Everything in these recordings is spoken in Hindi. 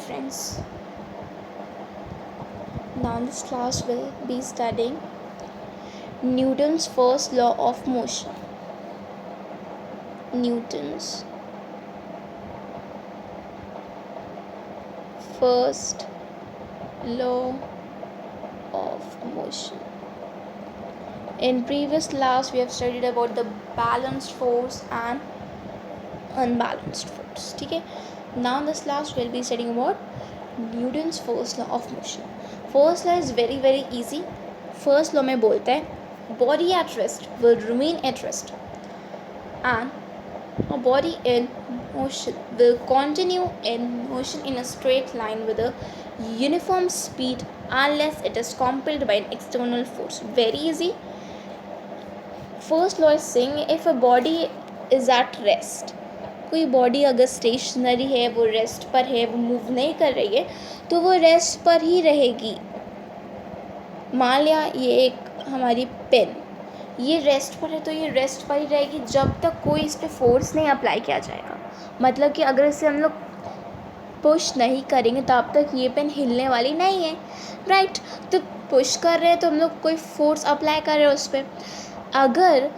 friends. Now this class will be studying Newton's first law of motion. Newton's first law of motion. In previous class we have studied about the balanced force and unbalanced force. Okay? Now in this class we'll be studying about Newton's first law of motion. First law is very easy. First law में बोलता है body at rest will remain at rest and a body in motion will continue in motion in a straight line with a uniform speed unless it is compelled by an external force. Very easy. First law is saying if a body is at rest, कोई बॉडी अगर स्टेशनरी है, वो रेस्ट पर है, वो मूव नहीं कर रही है, तो वो रेस्ट पर ही रहेगी. मान लिया ये एक हमारी पेन, ये रेस्ट पर है तो ये रेस्ट पर ही रहेगी जब तक कोई इस पर फोर्स नहीं अप्लाई किया जाएगा. मतलब कि अगर इसे हम लोग पुश नहीं करेंगे तब तक ये पेन हिलने वाली नहीं है. राइट. तो पुश कर रहे हैं तो हम लोग कोई फोर्स अप्लाई कर रहे हैं उस पर. अगर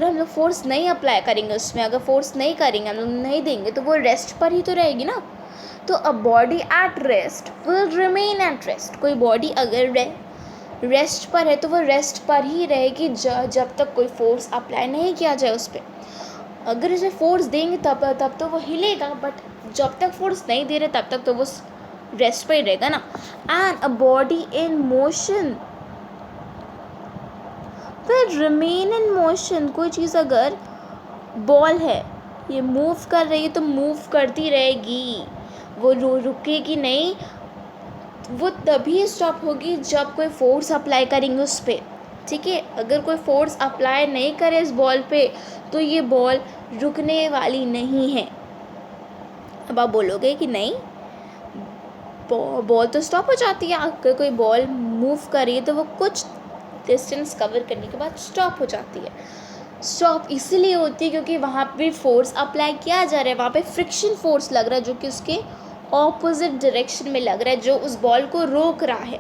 हम लोग फोर्स नहीं अप्लाई करेंगे उसमें, अगर फोर्स नहीं करेंगे, हम लोग नहीं देंगे, तो वो रेस्ट पर ही तो रहेगी ना. तो a body at rest will remain at rest. कोई बॉडी अगर रेस्ट पर है तो वो रेस्ट पर ही रहेगी जब तक कोई फोर्स अप्लाई नहीं किया जाए उस पर. अगर इसे फोर्स देंगे तब तो वो हिलेगा, बट जब तक फोर्स नहीं दे रहे तब तक तो वो रेस्ट पर ही रहेगा ना. And a body in motion will remain in motion. कोई चीज़ अगर बॉल है, ये मूव कर रही है तो मूव करती रहेगी, वो रुकेगी नहीं. वो तभी स्टॉप होगी जब कोई फोर्स अप्लाई करेंगे उस पर. ठीक है. अगर कोई फोर्स अप्लाई नहीं करे इस बॉल पे तो ये बॉल रुकने वाली नहीं है. अब आप बोलोगे कि नहीं, बॉल तो स्टॉप हो जाती है. अगर कोई बॉल मूव कर रही है तो वो कुछ डिस्टेंस कवर करने के बाद स्टॉप हो जाती है. स्टॉप इसीलिए होती है क्योंकि वहाँ पे फोर्स अप्लाई किया जा रहा है, वहाँ पे फ्रिक्शन फोर्स लग रहा है जो कि उसके ऑपोजिट डायरेक्शन में लग रहा है, जो उस बॉल को रोक रहा है.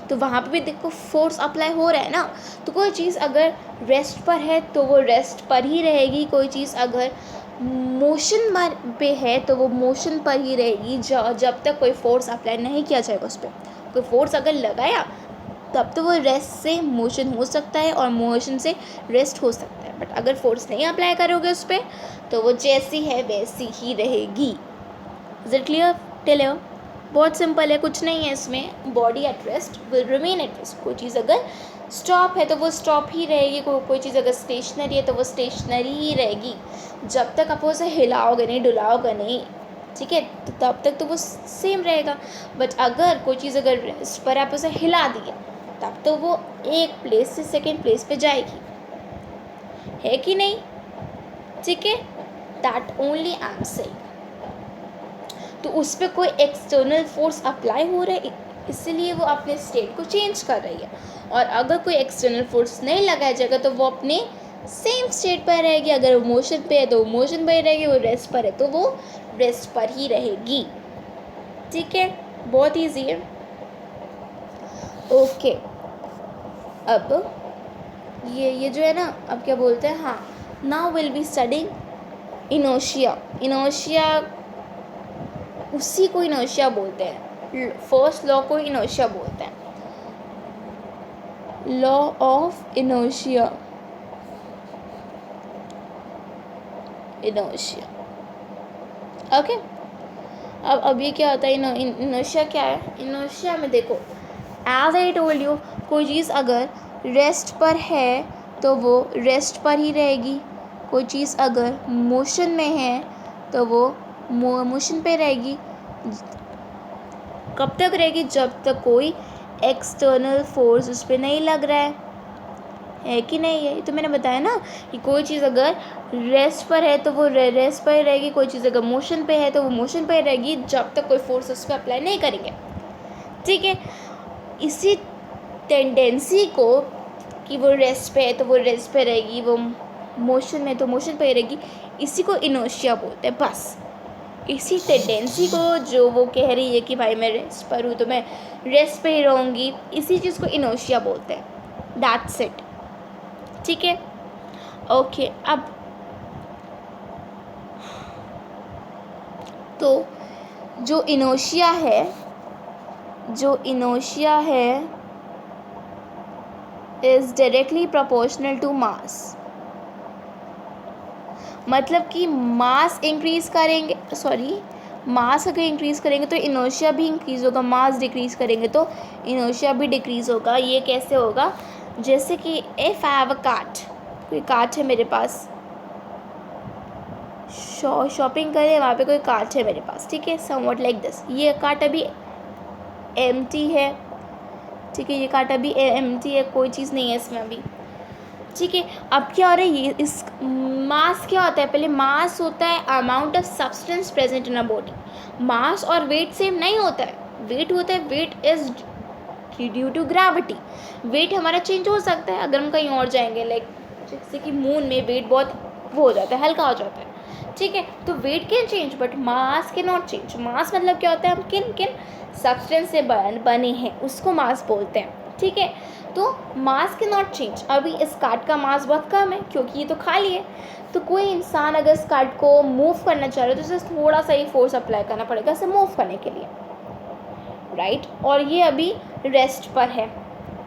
तो वहाँ पे भी देखो फोर्स अप्लाई हो रहा है ना. तो कोई चीज़ अगर रेस्ट पर है तो वो रेस्ट पर ही रहेगी. कोई चीज़ अगर मोशन पे है तो वो मोशन पर ही रहेगी जब तक कोई फोर्स अप्लाई नहीं किया जाएगा उस पर. कोई फोर्स अगर लगाया तब तो वो रेस्ट से मोशन हो सकता है और मोशन से रेस्ट हो सकता है. बट अगर फोर्स नहीं अप्लाई करोगे उस पर तो वो जैसी है वैसी ही रहेगी. Is it clear? Till here बहुत सिंपल है, कुछ नहीं है इसमें. Body at rest will remain at rest. कोई चीज़ अगर स्टॉप है तो वो स्टॉप ही रहेगी. कोई चीज़ अगर स्टेशनरी है तो वो स्टेशनरी ही रहेगी जब तक आप उसे हिलाओगे नहीं, डुलाओगे नहीं. ठीक है. तो तब तक तो वो सेम रहेगा. बट अगर कोई चीज़ अगर रेस्ट पर आप उसे हिला दिए तब तो वो एक प्लेस से सेकेंड प्लेस पे जाएगी. है कि नहीं? ठीक है. That only I am saying. तो उस पर कोई एक्सटर्नल फोर्स अप्लाई हो रहा है इसलिए वो अपने स्टेट को चेंज कर रही है. और अगर कोई एक्सटर्नल फोर्स नहीं लगाया जाएगा तो वो अपने सेम स्टेट पर रहेगी. अगर वो मोशन पे है तो वो मोशन पर ही रहेगी, वो रेस्ट पर है तो वो रेस्ट पर ही रहेगी. ठीक है. बहुत ईजी है. ओके. अब ये जो है ना, अब क्या बोलते हैं, हाँ, now will be studying inertia. Inertia उसी को इनर्शिया बोलते हैं. फर्स्ट लॉ को इनर्शिया बोलते हैं. Law of inertia. Inertia. Okay. अब ये क्या होता है? इनर्शिया क्या है? इनर्शिया में देखो, एज आई टोल्ड यू, कोई चीज़ अगर रेस्ट पर है तो वो रेस्ट पर ही रहेगी. कोई चीज़ अगर मोशन में है तो वो मोशन पे रहेगी. कब तक रहेगी? जब तक कोई एक्सटर्नल फोर्स उस पर नहीं लग रहा है कि नहीं? है तो मैंने बताया ना कि कोई चीज़ अगर रेस्ट पर है तो वो रेस्ट पर ही रहेगी. कोई चीज़ अगर मोशन पे है तो वो मोशन पे ही रहेगी जब तक कोई फोर्स उस पर अप्लाई नहीं करेंगे. ठीक है. इसी टेंडेंसी को कि वो रेस्ट पे है तो वो रेस्ट पे रहेगी, वो मोशन में तो मोशन पे ही रहेगी, इसी को इनर्शिया बोलते हैं. बस इसी टेंडेंसी को जो वो कह रही है कि भाई मैं रेस्ट पर हूँ तो मैं रेस्ट पे ही रहूँगी, इसी चीज़ को इनर्शिया बोलते हैं। That's it. ठीक है, ओके। अब तो जो इनर्शिया है is directly proportional to mass. मतलब कि मास अगर इंक्रीज़ करेंगे तो इनर्शिया भी इंक्रीज़ होगा, मास डिक्रीज़ करेंगे तो इनर्शिया भी डिक्रीज़ होगा। ये कैसे होगा? जैसे कि if I have a cart, कोई कार्ट है मेरे पास, शॉपिंग करें, वहाँ पे कोई कार्ट है मेरे पास, ठीक है, समवॉट लाइक दिस। ये कार्ट अभी एम्प्टी है, ठीक है, ये कार्ट अभी एम्प्टी है, कोई चीज़ नहीं है इसमें अभी, ठीक है। अब क्या हो रहा है, ये इस मास क्या होता है? पहले मास होता है amount of substance present in a body. Mass और वेट सेम नहीं होता है। वेट होता है, weight is due to gravity. Weight हमारा चेंज हो सकता है अगर हम कहीं और जाएंगे, लाइक जैसे कि मून में वेट बहुत वो हो जाता है, हल्का हो जाता है, ठीक है। तो weight can change but mass can not change. Mass मतलब क्या होता है? हम किन किन सब्सटेंस से बने हैं उसको मास बोलते हैं, ठीक है। तो मास कैन नॉट चेंज। अभी इस कार्ड का मास बहुत कम है क्योंकि ये तो खाली है। तो कोई इंसान अगर इस कार्ड को मूव करना चाह रहा है तो उसे थोड़ा सा ही फोर्स अप्लाई करना पड़ेगा इसे मूव करने के लिए, राइट। और ये अभी रेस्ट पर है,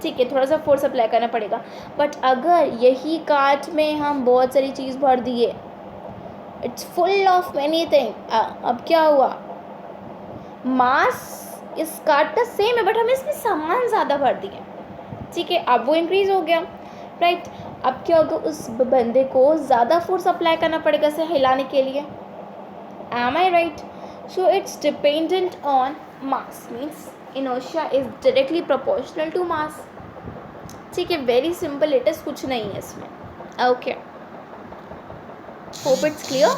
ठीक है, थोड़ा सा फोर्स अप्लाई करना पड़ेगा। बट अगर यही कार्ट में हम बहुत सारी चीज़ भर दिए, it's full of many thing, अब क्या हुआ? मास इस कार्ट का सेम है बट हमें इसमें सामान ज़्यादा भर दिए, ठीक है, अब वो इंक्रीज़ हो गया, राइट। अब क्या होगा? उस बंदे को ज़्यादा फोर्स अप्लाई करना पड़ेगा इसे हिलाने के लिए। Am I right? So it's dependent on mass, means inertia is directly proportional to mass, ठीक है। वेरी सिंपल, इट इज़, कुछ नहीं है इसमें। Okay, hope it's clear.